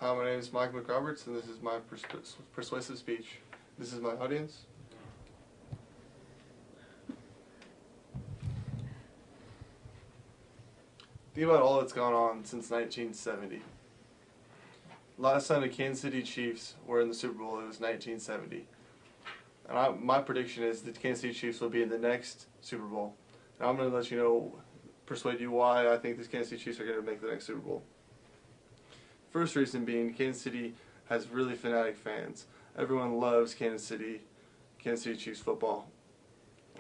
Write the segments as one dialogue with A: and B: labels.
A: Hi, my name is McRoberts, and this is my persuasive speech. This is my audience. Think about all that's gone on since 1970. Last time the Kansas City Chiefs were in the Super Bowl, it was 1970. And my prediction is that the Kansas City Chiefs will be in the next Super Bowl. And I'm going to let you know, persuade you why I think the Kansas City Chiefs are going to make the next Super Bowl. First reason being, Kansas City has really fanatic fans. Everyone loves Kansas City Chiefs football.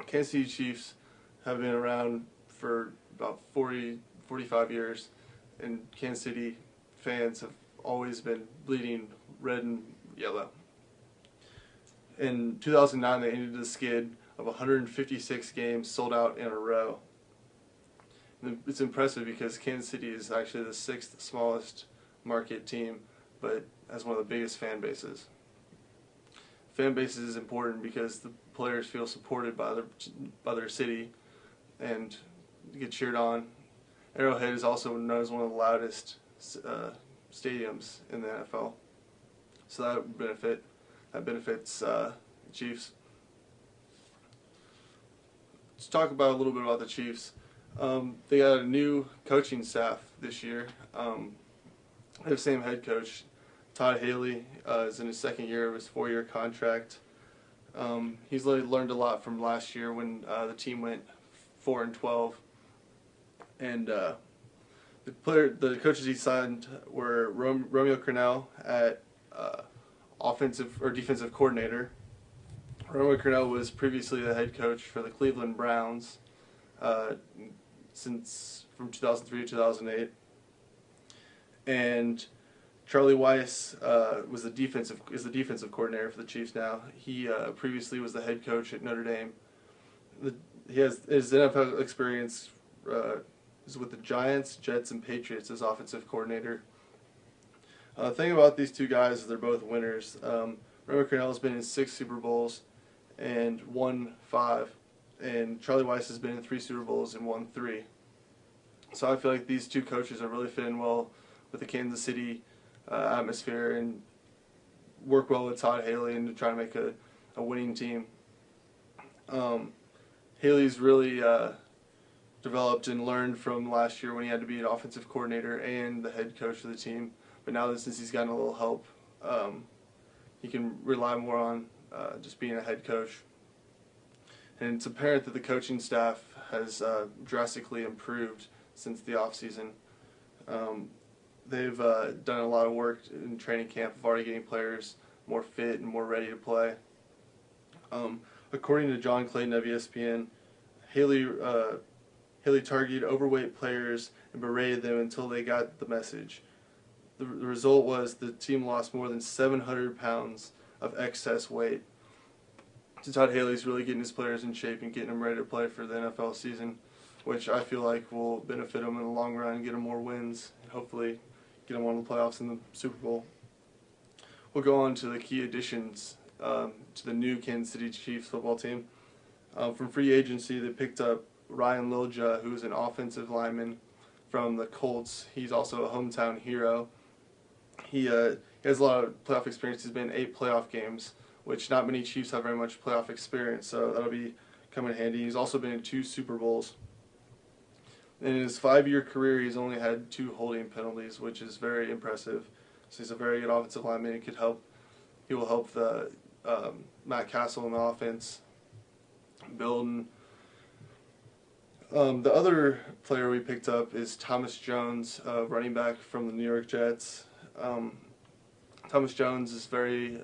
A: Kansas City Chiefs have been around for about 45 years, and Kansas City fans have always been bleeding red and yellow. In 2009, they ended the skid of 156 games sold out in a row. And it's impressive because Kansas City is actually the 6th smallest market team, but has one of the biggest fan bases. Fan bases is important because the players feel supported by their city and get cheered on. Arrowhead is also known as one of the loudest stadiums in the NFL, so that benefits Chiefs. Let's talk about a little bit about the Chiefs. They got a new coaching staff this year. They have the same head coach. Todd Haley is in his second year of his 4-year contract. He's learned a lot from last year when the team went 4-12. And the coaches he signed were Romeo Crennel at offensive or defensive coordinator. Romeo Crennel was previously the head coach for the Cleveland Browns from 2003 to 2008. And Charlie Weiss is the defensive coordinator for the Chiefs now. He previously was the head coach at Notre Dame. He has his NFL experience is with the Giants, Jets, and Patriots as offensive coordinator. The thing about these two guys is they're both winners. Romeo Crennel has been in 6 Super Bowls and won 5, and Charlie Weiss has been in 3 Super Bowls and won 3. So I feel like these two coaches are really fitting well with the Kansas City atmosphere and work well with Todd Haley and to try to make a winning team. Haley's really developed and learned from last year when he had to be an offensive coordinator and the head coach of the team. But now that since he's gotten a little help, he can rely more on just being a head coach. And it's apparent that the coaching staff has drastically improved since the offseason. They've done a lot of work in training camp of already getting players more fit and more ready to play. According to John Clayton of ESPN, Haley targeted overweight players and berated them until they got the message. The result was the team lost more than 700 pounds of excess weight. So Todd Haley's really getting his players in shape and getting them ready to play for the NFL season, which I feel like will benefit them in the long run and get them more wins and hopefully get them on the playoffs in the Super Bowl. We'll go on to the key additions to the new Kansas City Chiefs football team. From free agency, they picked up Ryan Lilja, who's an offensive lineman from the Colts. He's also a hometown hero. He has a lot of playoff experience. He's been in 8 playoff games, which not many Chiefs have very much playoff experience, so that'll come in handy. He's also been in 2 Super Bowls. In his 5-year career, he's only had 2 holding penalties, which is very impressive. So he's a very good offensive lineman. He will help the Matt Castle in the offense build. The other player we picked up is Thomas Jones, running back from the New York Jets. Thomas Jones is very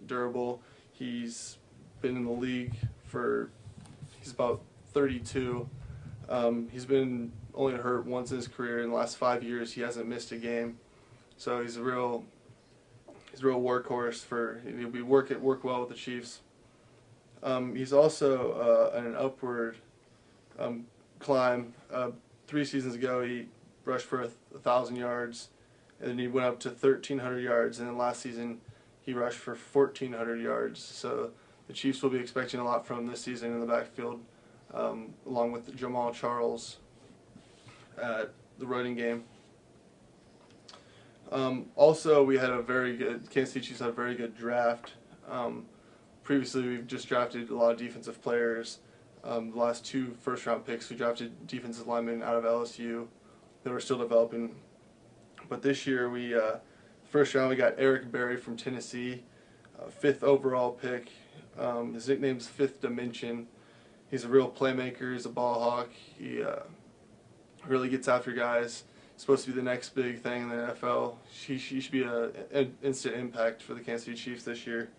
A: durable. He's been in the league he's about 32. He's been only hurt once in his career. In the last 5 years, he hasn't missed a game. So he's a real workhorse he'll work well with the Chiefs. He's also on an upward climb. 3 seasons ago, he rushed for 1,000 yards, and then he went up to 1,300 yards, and then last season he rushed for 1,400 yards. So the Chiefs will be expecting a lot from him this season in the backfield, along with Jamal Charles at the running game. Also, we had a very good, Kansas City Chiefs had a very good draft. Previously, we've just drafted a lot of defensive players. The last 2 first-round picks, we drafted defensive linemen out of LSU that we're still developing. But this year, first round, we got Eric Berry from Tennessee, 5th overall pick. His nickname's Fifth Dimension. He's a real playmaker. He's a ball hawk. He really gets after guys. He's supposed to be the next big thing in the NFL. He should be an instant impact for the Kansas City Chiefs this year.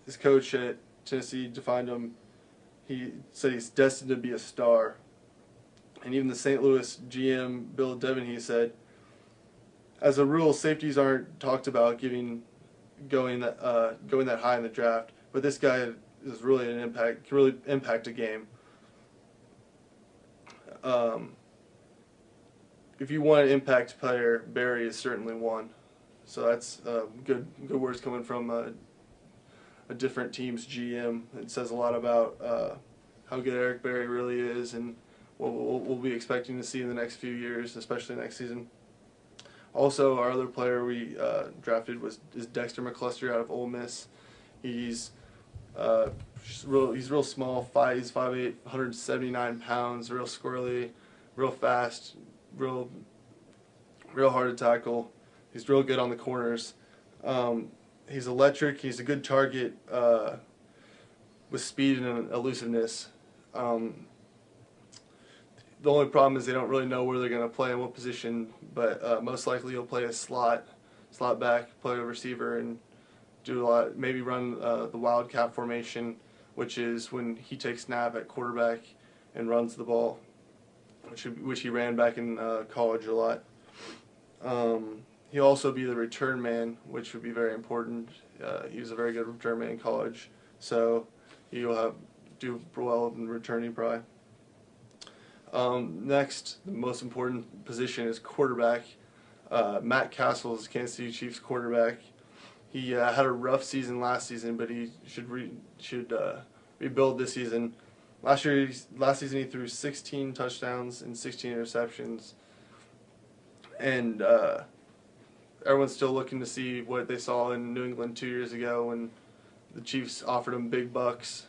A: His coach at Tennessee defined him. He said he's destined to be a star. And even the St. Louis GM, Bill Devin, he said, as a rule, safeties aren't talked about going that high in the draft, but this guy is really an impact, can really impact a game. If you want an impact player, Barry is certainly one. So that's good words coming from a different team's GM. It says a lot about how good Eric Berry really is and what we'll be expecting to see in the next few years, especially next season. Also, our other player we drafted is Dexter McCluster out of Ole Miss. He's real small, he's 5'8", 179 pounds, real squirrely, real fast, real hard to tackle. He's real good on the corners. He's electric. He's a good target with speed and elusiveness. The only problem is they don't really know where they're going to play in what position, but most likely he'll play a slot back, play a receiver, and do a lot. Maybe run the wildcat formation, which is when he takes snap at quarterback and runs the ball, which he ran back in college a lot. He'll also be the return man, which would be very important. He was a very good return man in college, so he'll do well in returning probably. Next, the most important position is quarterback. Matt Castle is Kansas City Chiefs quarterback. He had a rough season last season, but he should rebuild this season. Last season he threw 16 touchdowns and 16 interceptions, and everyone's still looking to see what they saw in New England 2 years ago when the Chiefs offered him big bucks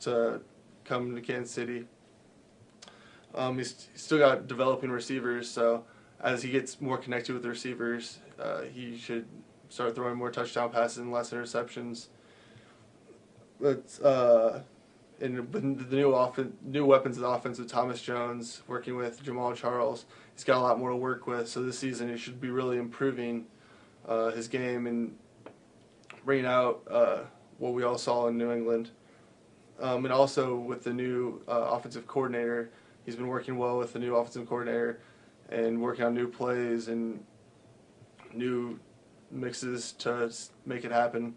A: to come to Kansas City. He's still got developing receivers, so as he gets more connected with the receivers, he should start throwing more touchdown passes and less interceptions. But with the new weapons of the offense with Thomas Jones working with Jamal Charles, he's got a lot more to work with. So this season he should be really improving his game and bringing out what we all saw in New England. And also with the new offensive coordinator, he's been working well with the new offensive coordinator and working on new plays and new mixes to make it happen.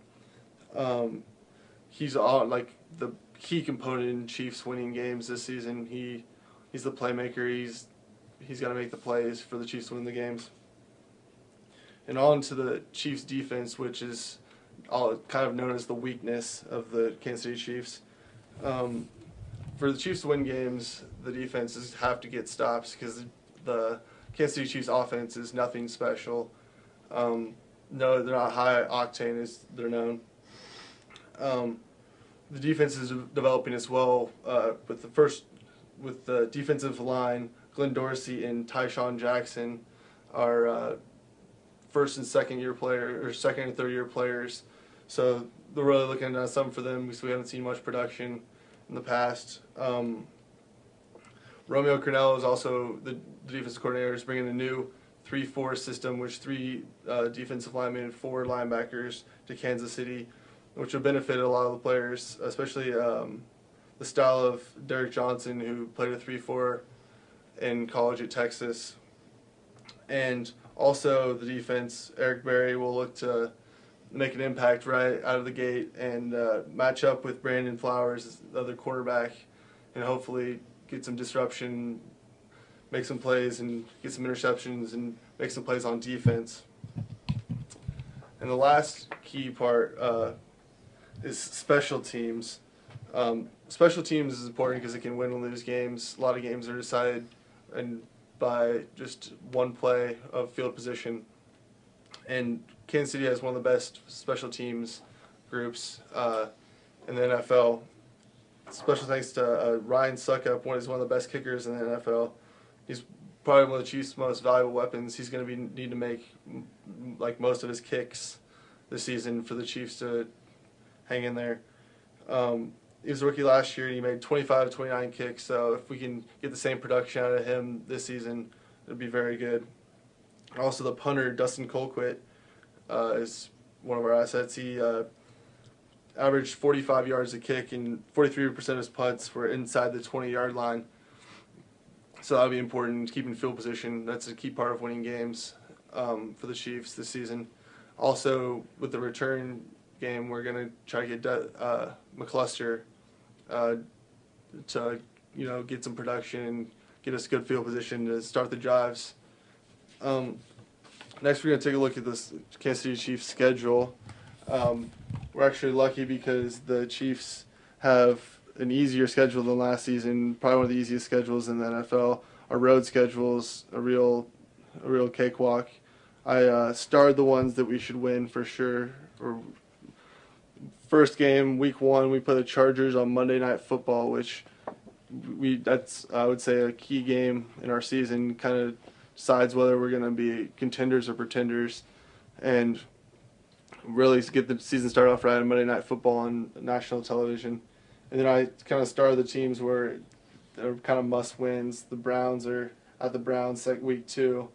A: He's like the key component in Chiefs winning games this season. He's the playmaker. He's got to make the plays for the Chiefs to win the games. And on to the Chiefs defense, which is all kind of known as the weakness of the Kansas City Chiefs. For the Chiefs to win games, the defenses have to get stops because the Kansas City Chiefs offense is nothing special. No, they're not high octane as they're known. The defense is developing as well with the defensive line. Glenn Dorsey and Tyshawn Jackson are first and second and third year players. So they're really looking at something for them because we haven't seen much production in the past. Romeo Crennel is also the defensive coordinator, is bringing a new 3-4 system, which 3 defensive linemen and 4 linebackers to Kansas City, which will benefit a lot of the players, especially the style of Derek Johnson, who played a 3-4 in college at Texas. And also the defense, Eric Berry will look to make an impact right out of the gate and match up with Brandon Flowers, the other quarterback, and hopefully get some disruption, make some plays, and get some interceptions and make some plays on defense. And the last key part is special teams. Special teams is important because it can win and lose games. A lot of games are decided by just one play of field position. And Kansas City has one of the best special teams groups in the NFL. Special thanks to Ryan Suckup, he's one of the best kickers in the NFL. He's probably one of the Chiefs' most valuable weapons. He's going to need to make like most of his kicks this season for the Chiefs to hang in there. He was a rookie last year, and he made 25 29 kicks, so if we can get the same production out of him this season, it would be very good. Also, the punter, Dustin Colquitt, is one of our assets. He averaged 45 yards a kick, and 43% of his putts were inside the 20-yard line. So that would be important, keeping field position. That's a key part of winning games for the Chiefs this season. Also, with the return game, we're going to try to get McCluster to get some production and get us good field position to start the drives. Next, we're going to take a look at this Kansas City Chiefs schedule. We're actually lucky because the Chiefs have an easier schedule than last season, probably one of the easiest schedules in the NFL. Our road schedule's a real cakewalk. I starred the ones that we should win for sure. First game, week 1, we play the Chargers on Monday Night Football, which that's I would say a key game in our season. Kind of decides whether we're going to be contenders or pretenders, and really get the season started off right on Monday Night Football on national television. And then I kind of star the teams where they're kind of must-wins. The Browns are at the Browns week 2.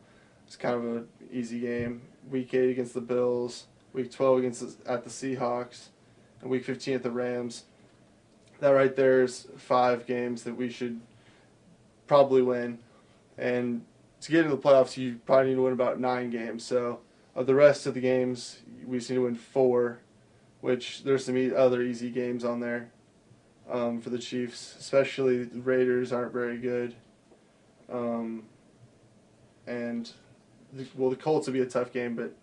A: It's kind of an easy game. Week 8 against the Bills. Week 12 at the Seahawks. And Week 15 at the Rams. That right there is 5 games that we should probably win. And to get into the playoffs, you probably need to win about 9 games. So of the rest of the games, we just need to win 4, which there's some other easy games on there for the Chiefs. Especially the Raiders aren't very good. The Colts will be a tough game, but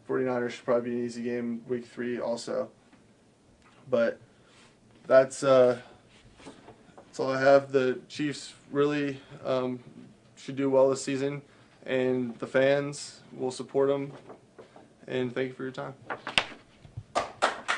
A: 49ers should probably be an easy game week 3 also. But that's all I have. The Chiefs really should do well this season, and the fans will support them. And thank you for your time.